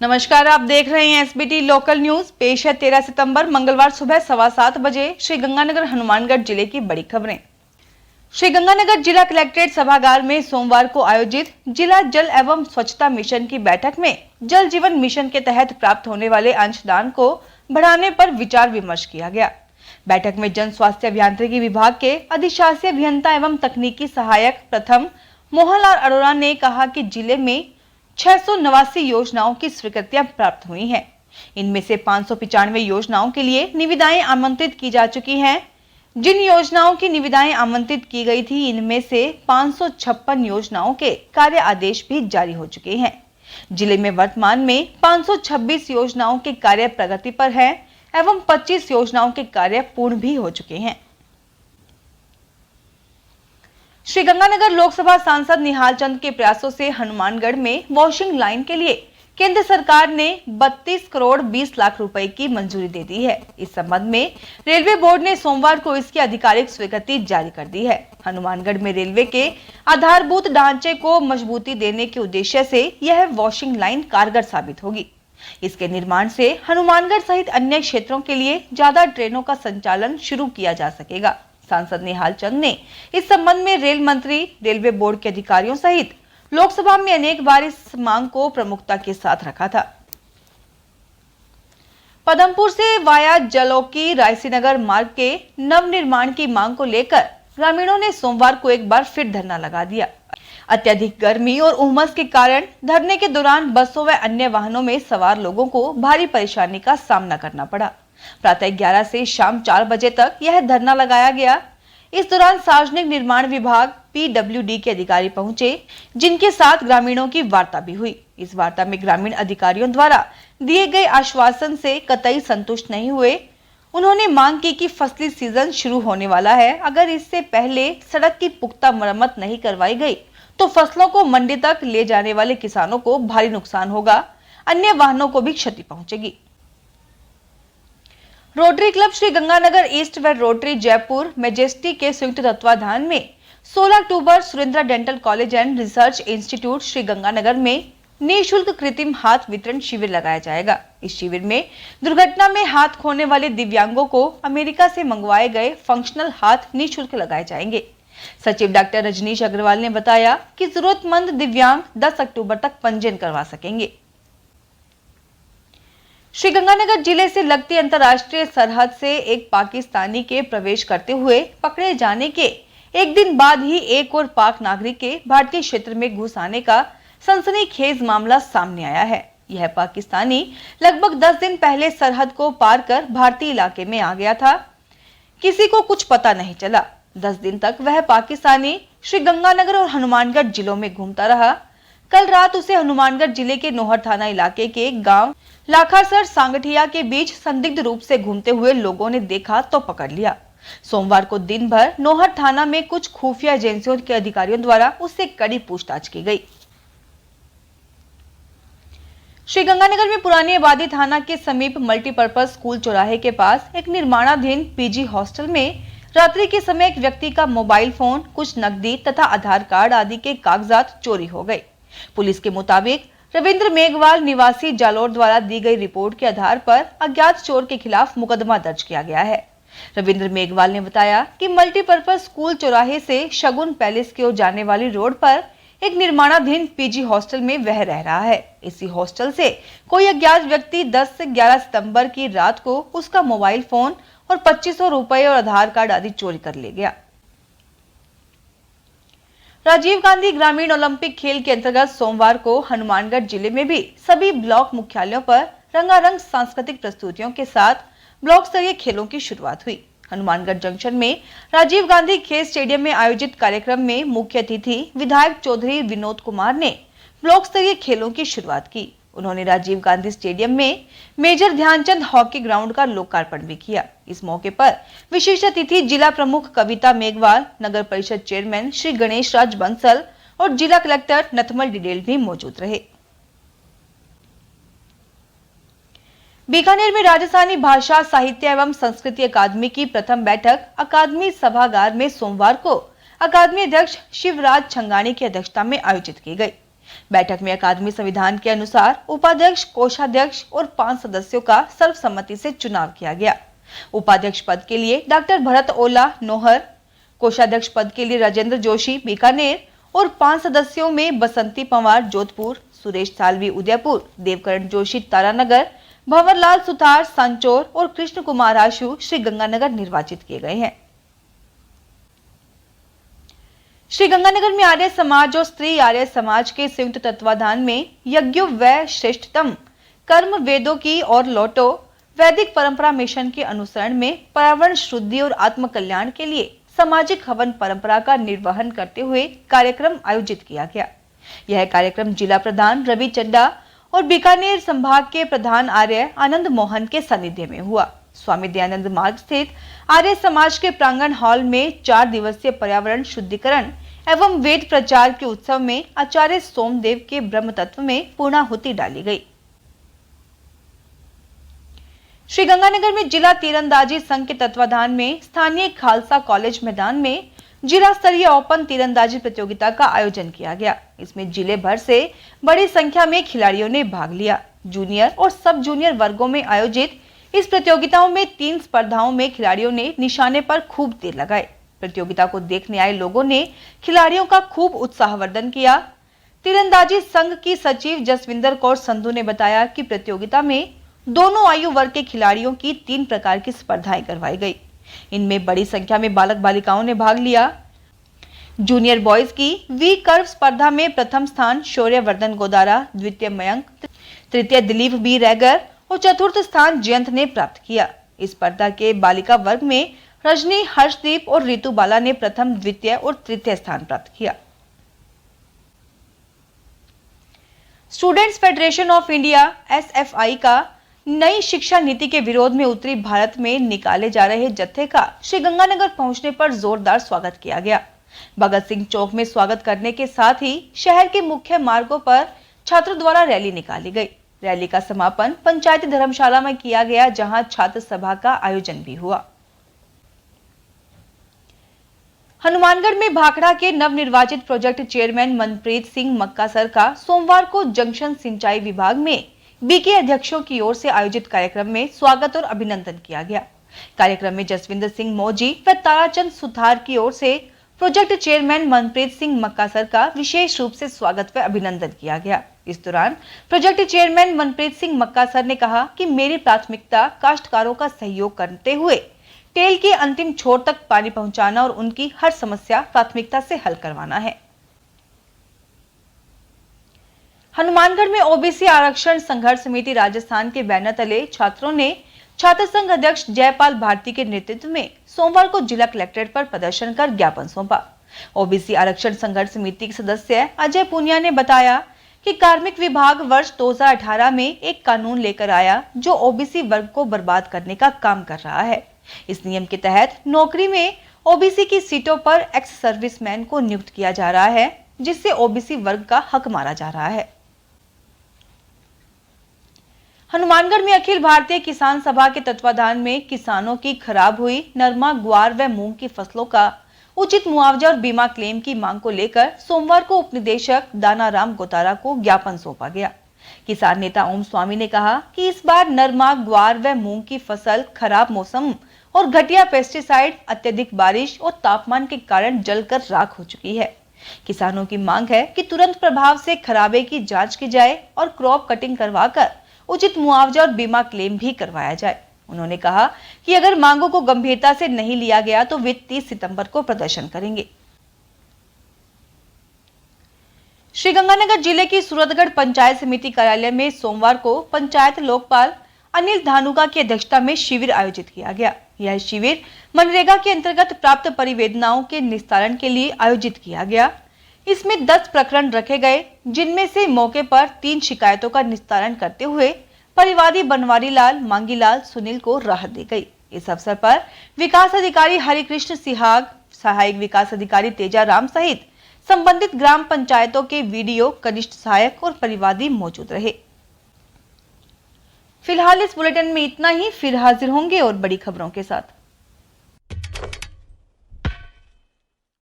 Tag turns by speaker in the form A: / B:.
A: नमस्कार, आप देख रहे हैं एसबीटी लोकल न्यूज। पेश है 13 सितंबर मंगलवार सुबह 7:15 बजे श्रीगंगानगर हनुमानगढ़ जिले की बड़ी खबरें। श्रीगंगानगर जिला कलेक्ट्रेट सभागार में सोमवार को आयोजित जिला जल एवं स्वच्छता मिशन की बैठक में जल जीवन मिशन के तहत प्राप्त होने वाले अंशदान को बढ़ाने पर विचार विमर्श किया गया। बैठक में जन स्वास्थ्य अभियांत्रिकी विभाग के अधिशासी अभियंता एवं तकनीकी सहायक प्रथम मोहनलाल अरोड़ा ने कहा कि जिले में 689 योजनाओं की स्वीकृतियां प्राप्त हुई हैं। इनमें से 595 योजनाओं के लिए निविदाएं आमंत्रित की जा चुकी हैं। जिन योजनाओं की निविदाएं आमंत्रित की गई थी, इनमें से 556 योजनाओं के कार्य आदेश भी जारी हो चुके हैं। जिले में वर्तमान में 526 योजनाओं के कार्य प्रगति पर है एवं 25 योजनाओं के कार्य पूर्ण भी हो चुके हैं। श्रीगंगानगर लोकसभा सांसद निहाल चंद के प्रयासों से हनुमानगढ़ में वॉशिंग लाइन के लिए केंद्र सरकार ने 32 करोड़ 20 लाख रुपए की मंजूरी दे दी है। इस संबंध में रेलवे बोर्ड ने सोमवार को इसकी आधिकारिक स्वीकृति जारी कर दी है। हनुमानगढ़ में रेलवे के आधारभूत ढांचे को मजबूती देने के उद्देश्य से यह वॉशिंग लाइन कारगर साबित होगी। इसके निर्माण से हनुमानगढ़ सहित अन्य क्षेत्रों के लिए ज्यादा ट्रेनों का संचालन शुरू किया जा सकेगा। सांसद निहाल चंद ने इस संबंध में रेल मंत्री, रेलवे बोर्ड के अधिकारियों सहित लोकसभा में अनेक बार इस मांग को प्रमुखता के साथ रखा था। पदमपुर से वाया जलोकी रायसीनगर मार्ग के नवनिर्माण की मांग को लेकर ग्रामीणों ने सोमवार को एक बार फिर धरना लगा दिया। अत्यधिक गर्मी और उमस के कारण धरने के दौरान बसों व अन्य वाहनों में सवार लोगों को भारी परेशानी का सामना करना पड़ा। प्रातः 11 से शाम 4 बजे तक यह धरना लगाया गया। इस दौरान सार्वजनिक निर्माण विभाग पीडब्ल्यूडी के अधिकारी पहुंचे, जिनके साथ ग्रामीणों की वार्ता भी हुई। इस वार्ता में ग्रामीण अधिकारियों द्वारा दिए गए आश्वासन से कतई संतुष्ट नहीं हुए। उन्होंने मांग की कि फसली सीजन शुरू होने वाला है, अगर इससे पहले सड़क की पुख्ता मरम्मत नहीं करवाई गई तो फसलों को मंडी तक ले जाने वाले किसानों को भारी नुकसान होगा, अन्य वाहनों को भी क्षति पहुंचेगी। रोटरी क्लब श्रीगंगानगर ईस्ट व रोटरी जयपुर मेजेस्टी के संयुक्त तत्वाधान में 16 अक्टूबर Surendra dental college and research institute Sriganganagar में निःशुल्क कृत्रिम हाथ वितरण शिविर लगाया जाएगा। इस शिविर में दुर्घटना में हाथ खोने वाले दिव्यांगों को अमेरिका से मंगवाए गए फंक्शनल हाथ निःशुल्क लगाए जाएंगे। सचिव डॉक्टर रजनीश अग्रवाल ने बताया कि जरूरतमंद दिव्यांग 10 अक्टूबर तक पंजीयन करवा सकेंगे। श्रीगंगानगर जिले से लगती अंतर्राष्ट्रीय सरहद से एक पाकिस्तानी के प्रवेश करते हुए पकड़े जाने के एक दिन बाद ही एक और पाक नागरिक के भारतीय क्षेत्र में घुस आने का सनसनीखेज मामला सामने आया है। यह पाकिस्तानी लगभग 10 दिन पहले सरहद को पार कर भारतीय इलाके में आ गया था। किसी को कुछ पता नहीं चला। 10 दिन तक वह पाकिस्तानी श्रीगंगानगर और हनुमानगढ़ जिलों में घूमता रहा। कल रात उसे हनुमानगढ़ जिले के नोहर थाना इलाके के गांव लाखासर सांगठिया के बीच संदिग्ध रूप से घूमते हुए लोगों ने देखा तो पकड़ लिया। सोमवार को दिन भर नोहर थाना में कुछ खुफिया एजेंसियों के अधिकारियों द्वारा उससे कड़ी पूछताछ की गई। श्रीगंगानगर में पुरानी आबादी थाना के समीप मल्टीपर्पज स्कूल चौराहे के पास एक निर्माणाधीन पीजी हॉस्टल में रात्रि के समय एक व्यक्ति का मोबाइल फोन, कुछ नकदी तथा आधार कार्ड आदि के कागजात चोरी हो गए। पुलिस के मुताबिक रविंद्र मेघवाल निवासी जालोर द्वारा दी गई रिपोर्ट के आधार पर अज्ञात चोर के खिलाफ मुकदमा दर्ज किया गया है। रविंद्र मेघवाल ने बताया कि मल्टीपर्पज स्कूल चौराहे से शगुन पैलेस की ओर जाने वाली रोड पर एक निर्माणाधीन पीजी हॉस्टल में वह रह रहा है। इसी हॉस्टल से कोई अज्ञात व्यक्ति 10 से 11 सितंबर की रात को उसका मोबाइल फोन और 2500 रुपए और आधार कार्ड आदि चोरी कर ले गया। राजीव गांधी ग्रामीण ओलंपिक खेल के अंतर्गत सोमवार को हनुमानगढ़ जिले में भी सभी ब्लॉक मुख्यालयों पर रंगारंग सांस्कृतिक प्रस्तुतियों के साथ ब्लॉक स्तरीय खेलों की शुरुआत हुई। हनुमानगढ़ जंक्शन में राजीव गांधी खेल स्टेडियम में आयोजित कार्यक्रम में मुख्य अतिथि विधायक चौधरी विनोद कुमार ने ब्लॉक स्तरीय खेलों की शुरुआत की। उन्होंने राजीव गांधी स्टेडियम में मेजर ध्यानचंद हॉकी ग्राउंड का लोकार्पण भी किया। इस मौके पर विशिष्ट अतिथि जिला प्रमुख कविता मेघवाल, नगर परिषद चेयरमैन श्री गणेश राज बंसल और जिला कलेक्टर नथमल डिडेल भी मौजूद रहे। बीकानेर में राजस्थानी भाषा साहित्य एवं संस्कृति अकादमी की प्रथम बैठक अकादमी सभागार में सोमवार को अकादमी अध्यक्ष शिवराज छंगानी की अध्यक्षता में आयोजित की गई। बैठक में अकादमी संविधान के अनुसार उपाध्यक्ष, कोषाध्यक्ष और 5 सदस्यों का सर्वसम्मति से चुनाव किया गया। उपाध्यक्ष पद के लिए डॉक्टर भरत ओला नोहर, कोषाध्यक्ष पद के लिए राजेंद्र जोशी बीकानेर और 5 सदस्यों में बसंती पंवार जोधपुर, सुरेश सालवी उदयपुर, देवकरण जोशी तारानगर, भंवरलाल सुथार सांचौर और कृष्ण कुमार आशु श्रीगंगानगर निर्वाचित किए गए हैं। श्रीगंगानगर में आर्य समाज और स्त्री आर्य समाज के संयुक्त तत्वाधान में यज्ञो व श्रेष्ठतम कर्म वेदों की और लौटो वैदिक परंपरा मिशन के अनुसरण में पर्यावरण शुद्धि और आत्म कल्याण के लिए सामाजिक हवन परंपरा का निर्वहन करते हुए कार्यक्रम आयोजित किया गया। यह कार्यक्रम जिला प्रधान रवि चड्डा और बीकानेर संभाग के प्रधान आर्य आनंद मोहन के सानिध्य में हुआ। स्वामी दयानंद मार्ग स्थित आर्य समाज के प्रांगण हॉल में 4 दिवसीय पर्यावरण शुद्धिकरण एवं वेद प्रचार के उत्सव में आचार्य सोमदेव के ब्रह्म तत्व में पूर्णाहुति डाली गई। श्रीगंगानगर में जिला तीरंदाजी संघ के तत्वाधान में स्थानीय खालसा कॉलेज मैदान में जिला स्तरीय ओपन तीरंदाजी प्रतियोगिता का आयोजन किया गया। इसमें जिले भर से बड़ी संख्या में खिलाड़ियों ने भाग लिया। जूनियर और सब जूनियर वर्गों में आयोजित इस प्रतियोगिताओं में 3 स्पर्धाओं में खिलाड़ियों ने निशाने पर खूब तीर लगाए। प्रतियोगिता को देखने आए लोगों ने खिलाड़ियों का खूब उत्साहवर्धन किया। तीरंदाजी संघ की सचिव जसविंदर कौर संधू ने बताया कि प्रतियोगिता में दोनों आयु वर्ग के खिलाड़ियों की 3 प्रकार की स्पर्धाएं करवाई गई। इनमें बड़ी संख्या में बालक बालिकाओं ने भाग लिया। जूनियर बॉयज की वी कर्व स्पर्धा में प्रथम स्थान शौर्यवर्धन गोदारा, द्वितीय मयंक, तृतीय दिलीप बी रैगर और चतुर्थ स्थान जयंत ने प्राप्त किया। इस स्पर्धा के बालिका वर्ग में रजनी, हर्षदीप और रितु बाला ने प्रथम, द्वितीय और तृतीय स्थान प्राप्त किया। Students federation of India (SFI) का नई शिक्षा नीति के विरोध में उत्तरी भारत में निकाले जा रहे जत्थे का श्रीगंगानगर पहुंचने पर जोरदार स्वागत किया गया। भगत सिंह चौक में स्वागत करने के साथ ही शहर के मुख्य मार्गों पर छात्रों द्वारा रैली निकाली गई। रैली का समापन पंचायती धर्मशाला में किया गया, जहां छात्र सभा का आयोजन भी हुआ। हनुमानगढ़ में भाखड़ा के नवनिर्वाचित प्रोजेक्ट चेयरमैन मनप्रीत सिंह मक्कासर का सोमवार को जंक्शन सिंचाई विभाग में बीके अध्यक्षों की ओर से आयोजित कार्यक्रम में स्वागत और अभिनंदन किया गया। कार्यक्रम में जसविंदर सिंह मौजी व ताराचंद सुथार की ओर से प्रोजेक्ट चेयरमैन मनप्रीत सिंह मक्कासर का विशेष रूप से स्वागत व अभिनंदन किया गया। इस दौरान प्रोजेक्ट चेयरमैन मनप्रीत सिंह मक्कासर ने कहा कि मेरी प्राथमिकता काश्तकारों का सहयोग करते हुए टेल के अंतिम छोर तक पानी पहुंचाना और उनकी हर समस्या प्राथमिकता से हल करवाना है। हनुमानगढ़ में ओबीसी आरक्षण संघर्ष समिति राजस्थान के बैनर तले छात्रों ने छात्र संघ अध्यक्ष जयपाल भारती के नेतृत्व में सोमवार को जिला कलेक्ट्रेट पर प्रदर्शन कर ज्ञापन सौंपा। ओबीसी आरक्षण संघर्ष समिति के सदस्य अजय पुनिया ने बताया कि कार्मिक विभाग वर्ष 2018 में एक कानून लेकर आया जो ओबीसी वर्ग को बर्बाद करने का काम कर रहा है। इस नियम के तहत नौकरी में ओबीसी की सीटों पर एक्स सर्विसमैन को नियुक्त किया जा रहा है, जिससे ओबीसी वर्ग का हक मारा जा रहा है। हनुमानगढ़ में अखिल भारतीय किसान सभा के तत्वाधान में किसानों की खराब हुई नरमा, ग्वार व मूंग की फसलों का उचित मुआवजा और बीमा क्लेम की मांग को लेकर सोमवार को उपनिदेशक दानाराम गोतारा को ज्ञापन सौंपा गया। किसान नेता ओम स्वामी ने कहा कि इस बार नरमा, ग्वार व मूंग की फसल खराब मौसम और घटिया पेस्टिसाइड, अत्यधिक बारिश और तापमान के कारण जलकर राख हो चुकी है। किसानों की मांग है कि तुरंत प्रभाव से खराबे की जांच की जाए और क्रॉप कटिंग करवाकर उचित मुआवजा और बीमा क्लेम भी करवाया जाए। उन्होंने कहा कि अगर मांगों को गंभीरता से नहीं लिया गया तो वे 30 सितंबर को प्रदर्शन करेंगे। श्रीगंगानगर जिले की सूरतगढ़ पंचायत समिति कार्यालय में सोमवार को पंचायत लोकपाल अनिल धानुका की अध्यक्षता में शिविर आयोजित किया गया। यह शिविर मनरेगा के अंतर्गत प्राप्त परिवेदनाओं के निस्तारण के लिए आयोजित किया गया। इसमें 10 प्रकरण रखे गए, जिनमें से मौके पर 3 शिकायतों का निस्तारण करते हुए परिवादी बनवारी लाल, मांगीलाल, सुनील को राहत दी गई। इस अवसर पर विकास अधिकारी हरिकृष्ण सिहाग, सहायक विकास अधिकारी तेजा राम सहित संबंधित ग्राम पंचायतों के वीडियो, कनिष्ठ सहायक और परिवादी मौजूद रहे। फिलहाल इस बुलेटिन में इतना ही। फिर हाजिर होंगे और बड़ी खबरों के साथ।